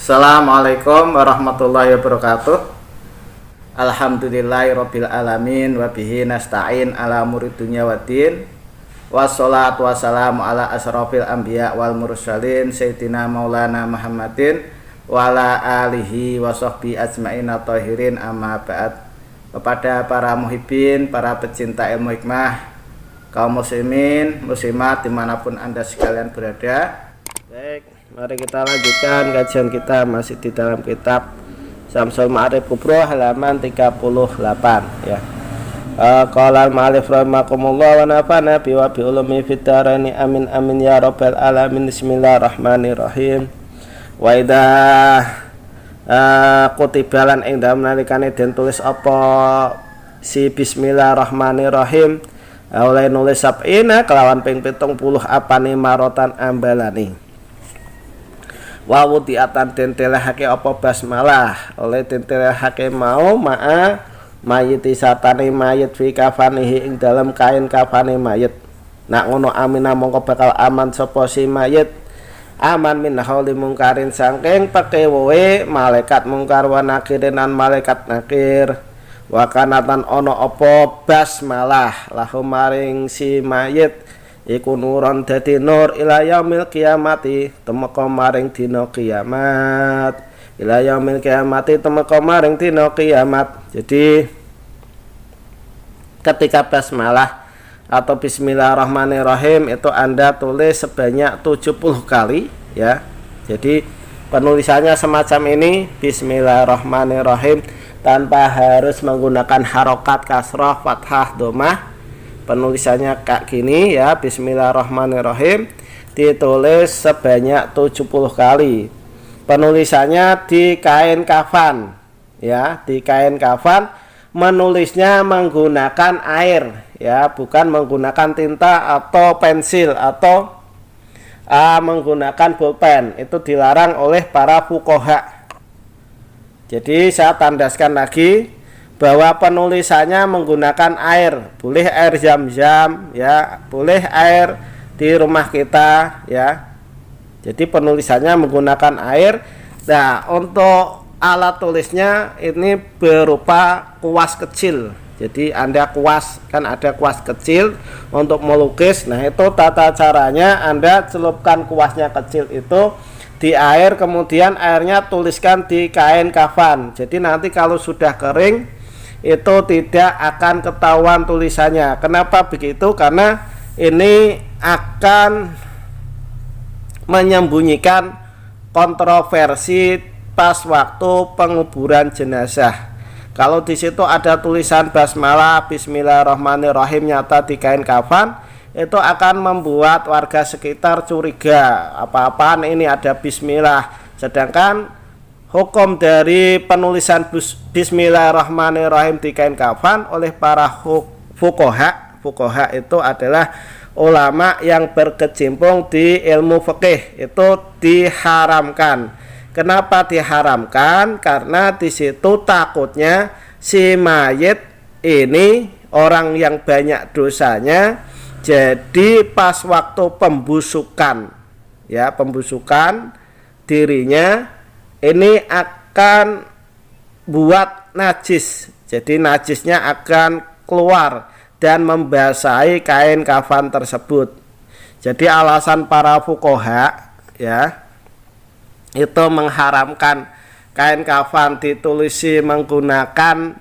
Assalamualaikum warahmatullahi wabarakatuh. Alhamdulillahirabbil alamin wa bihi nasta'in ala umuri dunya waddin. Wassalatu wassalamu ala asrofil anbiya wal mursalin sayyidina maulana Muhammadin wa ala alihi wa sahbihi ajmain at-tahirin, amma ba'd. Kepada para muhibbin, para pecinta ilmu hikmah, kaum muslimin, muslimat dimanapun Anda sekalian berada. Baik, mari kita lanjutkan kajian kita masih di dalam kitab Syamsul Ma'arif Kubro halaman 38 ya. Qala al-ma'alif rahimakumullah wa nafa'na bi wa bi ulumi fid daraini amin amin ya rabbal alamin. Bismillahirrahmanirrahim. Wa idza kutibalan ing dalem nalikane den tulis apa si bismillahirrahmanirrahim oleh nulis sab'ina kelawan ping 70 apane marotan ambalani. Wawu diatan den telehake apa basmalah oleh den telehake mau ma'a mayit satane mayit fi kafanihi ing dalam kain kafane mayit. Nak ngono amina mongko bakal aman sapa si mayit, aman min hauli mungkarin sangking pekewe malaikat mungkar wa nakirin lan malaikat nakir. Wa kanatan ono apa basmalah lahu maring si mayit iku nuron dadi nur ila yaumil kiamati temeka maring dina kiamat. Ila yaumil kiamati temeka maring dina kiamat. Jadi ketika basmalah atau bismillahirrahmanirrahim itu Anda tulis sebanyak 70 kali ya. Jadi penulisannya semacam ini, bismillahirrahmanirrahim, tanpa harus menggunakan harokat kasroh, fathah, domah. Penulisannya kayak gini ya, bismillahirrahmanirrahim, ditulis sebanyak 70 kali. Penulisannya di kain kafan ya, di kain kafan, menulisnya menggunakan air ya, bukan menggunakan tinta atau pensil atau menggunakan pulpen. Itu dilarang oleh para fuqaha. Jadi saya tandaskan lagi bahwa penulisannya menggunakan air, boleh air zam-zam ya, boleh air di rumah kita ya. Jadi penulisannya menggunakan air. Nah, untuk alat tulisnya ini berupa kuas kecil. Jadi Anda kuas, kan ada kuas kecil untuk melukis. Nah, itu tata caranya Anda celupkan kuasnya kecil itu di air, kemudian airnya tuliskan di kain kafan. Jadi nanti kalau sudah kering itu tidak akan ketahuan tulisannya. Kenapa begitu? Karena ini akan menyembunyikan kontroversi pas waktu penguburan jenazah. Kalau di situ ada tulisan basmalah, bismillahirrahmanirrahim nyata di kain kafan, itu akan membuat warga sekitar curiga, apa-apaan ini ada bismillah. Sedangkan hukum dari penulisan bismillahirrahmanirrahim di kain kafan oleh para fuqaha itu adalah ulama yang berkecimpung di ilmu fikih, itu diharamkan. Kenapa diharamkan? Karena di situ takutnya si mayit ini orang yang banyak dosanya, jadi pas waktu pembusukan ya, pembusukan dirinya ini akan buat najis. Jadi najisnya akan keluar dan membasahi kain kafan tersebut. Jadi alasan para fuqaha ya itu mengharamkan kain kafan ditulisi menggunakan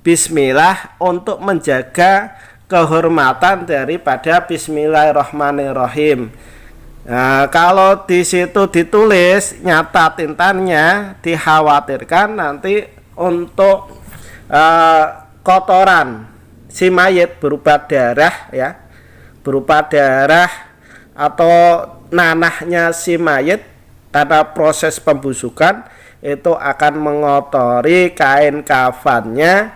bismillah untuk menjaga kehormatan daripada bismillahirrahmanirrahim. Nah, kalau di situ ditulis nyata tintanya, dikhawatirkan nanti untuk kotoran si mayit berupa darah ya, berupa darah atau nanahnya si mayit karena proses pembusukan itu akan mengotori kain kafannya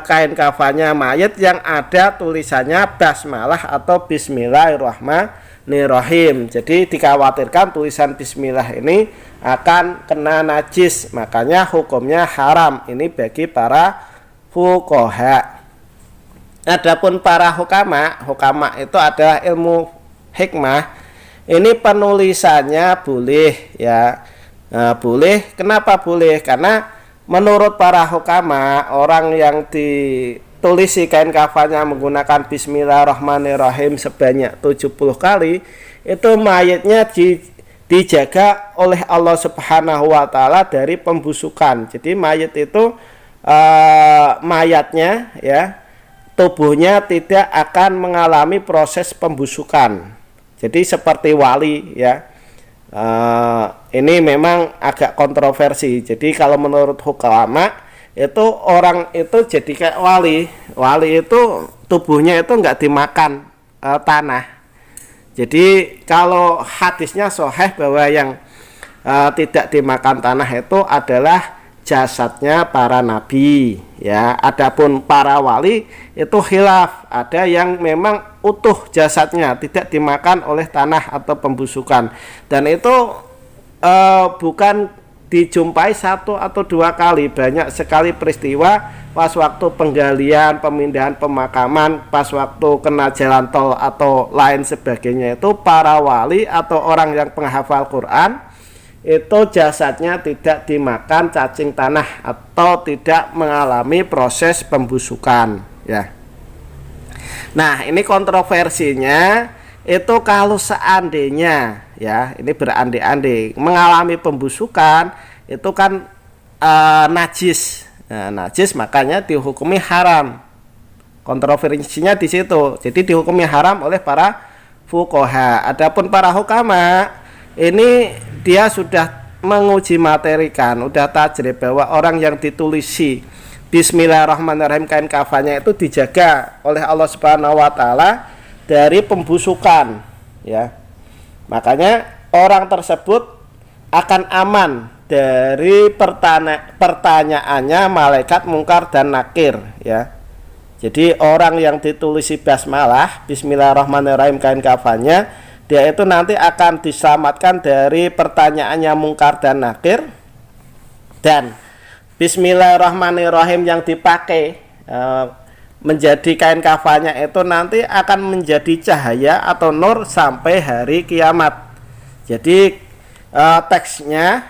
kain kafannya mayit yang ada tulisannya basmalah atau bismillahirrahmanirrahim. Jadi dikhawatirkan tulisan bismillah ini akan kena najis, makanya hukumnya haram. Ini bagi para fuqaha. Adapun para hukama itu adalah ilmu hikmah. Ini penulisannya boleh ya. Boleh. Kenapa boleh? Karena menurut para hukama, orang yang ditulisi kain kafannya menggunakan Bismillahirrahmanirrahim sebanyak 70 kali, itu mayatnya dijaga oleh Allah Subhanahu wa taala dari pembusukan. Jadi mayat itu mayatnya ya, tubuhnya tidak akan mengalami proses pembusukan. Jadi seperti wali ya. Ini memang agak kontroversi. Jadi kalau menurut ulama itu orang itu jadi kayak wali. Wali itu tubuhnya itu enggak dimakan tanah. Jadi kalau hadisnya sahih bahwa yang tidak dimakan tanah itu adalah jasadnya para nabi ya. Adapun para wali itu khilaf, ada yang memang utuh jasadnya tidak dimakan oleh tanah atau pembusukan, dan itu bukan dijumpai satu atau dua kali, banyak sekali peristiwa pas waktu penggalian, pemindahan pemakaman, pas waktu kena jalan tol atau lain sebagainya, itu para wali atau orang yang penghafal Quran itu jasadnya tidak dimakan cacing tanah atau tidak mengalami proses pembusukan ya. Nah, ini kontroversinya itu kalau seandainya ya, ini berandai-andai mengalami pembusukan itu kan najis. Nah, najis makanya dihukumi haram. Kontroversinya di situ. Jadi dihukumi haram oleh para fuqaha. Adapun para hukama ini dia sudah menguji materikan, udah tajrib bahwa orang yang ditulisi Bismillahirrahmanirrahim kain kafannya itu dijaga oleh Allah Subhanahu wa taala dari pembusukan ya. Makanya orang tersebut akan aman dari pertanyaannya malaikat mungkar dan nakir ya. Jadi orang yang ditulisi basmalah Bismillahirrahmanirrahim kain kafannya, dia itu nanti akan diselamatkan dari pertanyaannya mungkar dan nakir, dan Bismillahirrahmanirrahim yang dipakai menjadi kain kafannya itu nanti akan menjadi cahaya atau nur sampai hari kiamat. Jadi teksnya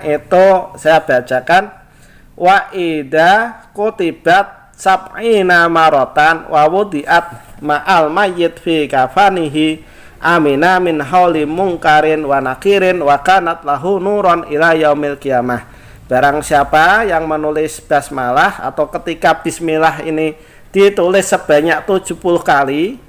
itu saya bacakan, wa idza kutibat sab'ina marotan wa wudiat ma'al mayyit fi kafanihi amina min hauli mungkarin wa nakirin wa kanat lahu nuron ila yaumil qiyamah. Barang siapa yang menulis basmalah atau ketika bismillah ini ditulis sebanyak 70 kali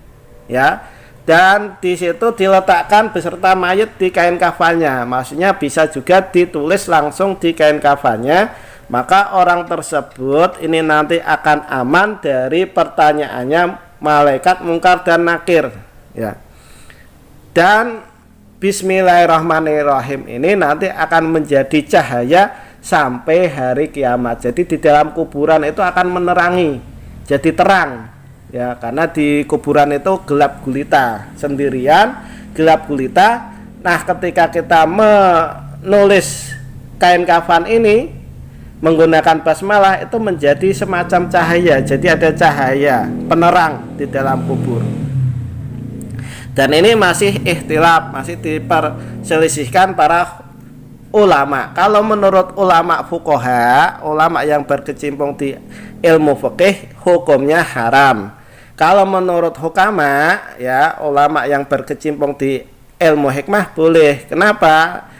ya, dan di situ diletakkan beserta mayat di kain kafannya, maksudnya bisa juga ditulis langsung di kain kafannya, maka orang tersebut ini nanti akan aman dari pertanyaannya malaikat mungkar dan nakir ya. Dan Bismillahirrahmanirrahim ini nanti akan menjadi cahaya sampai hari kiamat. Jadi di dalam kuburan itu akan menerangi, jadi terang ya, karena di kuburan itu gelap gulita, sendirian gelap gulita. Nah, ketika kita menulis kain kafan ini menggunakan basmalah itu menjadi semacam cahaya, jadi ada cahaya penerang di dalam kubur. Dan ini masih ikhtilaf, masih diperselisihkan para ulama. Kalau menurut ulama fuqaha, ulama yang berkecimpung di ilmu fikih, hukumnya haram. Kalau menurut hukama ya, ulama yang berkecimpung di ilmu hikmah, boleh. Kenapa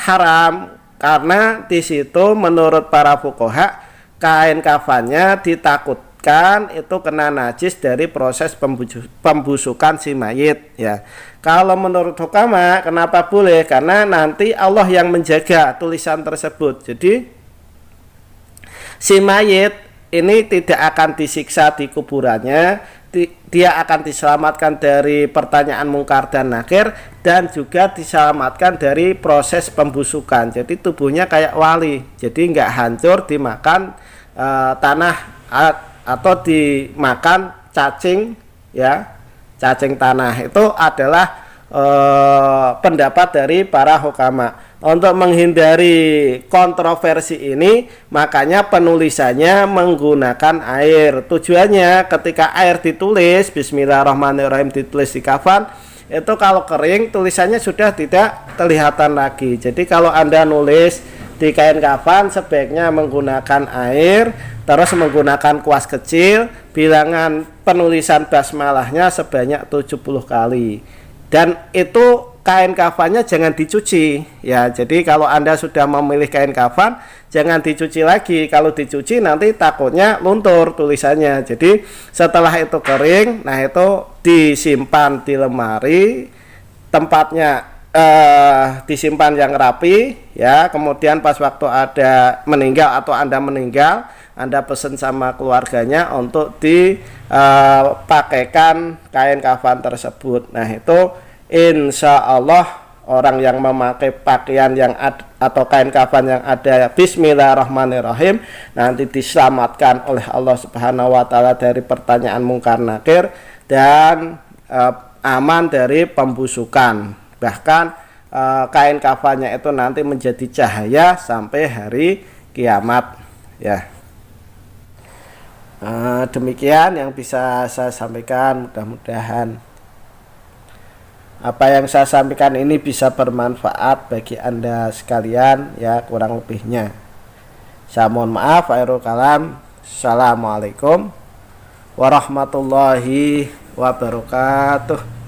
haram? Karena di situ menurut para fuqaha kain kafannya ditakutkan itu kena najis dari proses pembusukan si mayit ya. Kalau menurut hukama kenapa boleh? Karena nanti Allah yang menjaga tulisan tersebut. Jadi si mayit ini tidak akan disiksa di kuburannya, dia akan diselamatkan dari pertanyaan mungkar dan nakir, dan juga diselamatkan dari proses pembusukan. Jadi tubuhnya kayak wali, jadi nggak hancur dimakan tanah atau dimakan cacing ya, cacing tanah. Itu adalah pendapat dari para hukama. Untuk menghindari kontroversi ini, makanya penulisannya menggunakan air. Tujuannya ketika air ditulis Bismillahirrahmanirrahim ditulis di kafan, itu kalau kering tulisannya sudah tidak kelihatan lagi. Jadi kalau Anda nulis di kain kafan sebaiknya menggunakan air, terus menggunakan kuas kecil, bilangan penulisan basmalahnya sebanyak 70 kali. Dan itu kain kafannya jangan dicuci ya. Jadi kalau Anda sudah memilih kain kafan jangan dicuci lagi. Kalau dicuci nanti takutnya luntur tulisannya. Jadi setelah itu kering, nah itu disimpan di lemari, tempatnya disimpan yang rapi ya. Kemudian pas waktu ada meninggal atau Anda meninggal, Anda pesan sama keluarganya untuk dipakaikan kain kafan tersebut. Nah itu insya Allah orang yang memakai pakaian yang atau kain kafan yang ada Bismillahirrahmanirrahim nanti diselamatkan oleh Allah Subhanahu wa taala dari pertanyaan mungkar nakir dan aman dari pembusukan. Bahkan kain kafannya itu nanti menjadi cahaya sampai hari kiamat ya. Demikian yang bisa saya sampaikan, mudah-mudahan apa yang saya sampaikan ini bisa bermanfaat bagi Anda sekalian ya. Kurang lebihnya saya mohon maaf. Akhirul kalam. Assalamualaikum warahmatullahi wabarakatuh.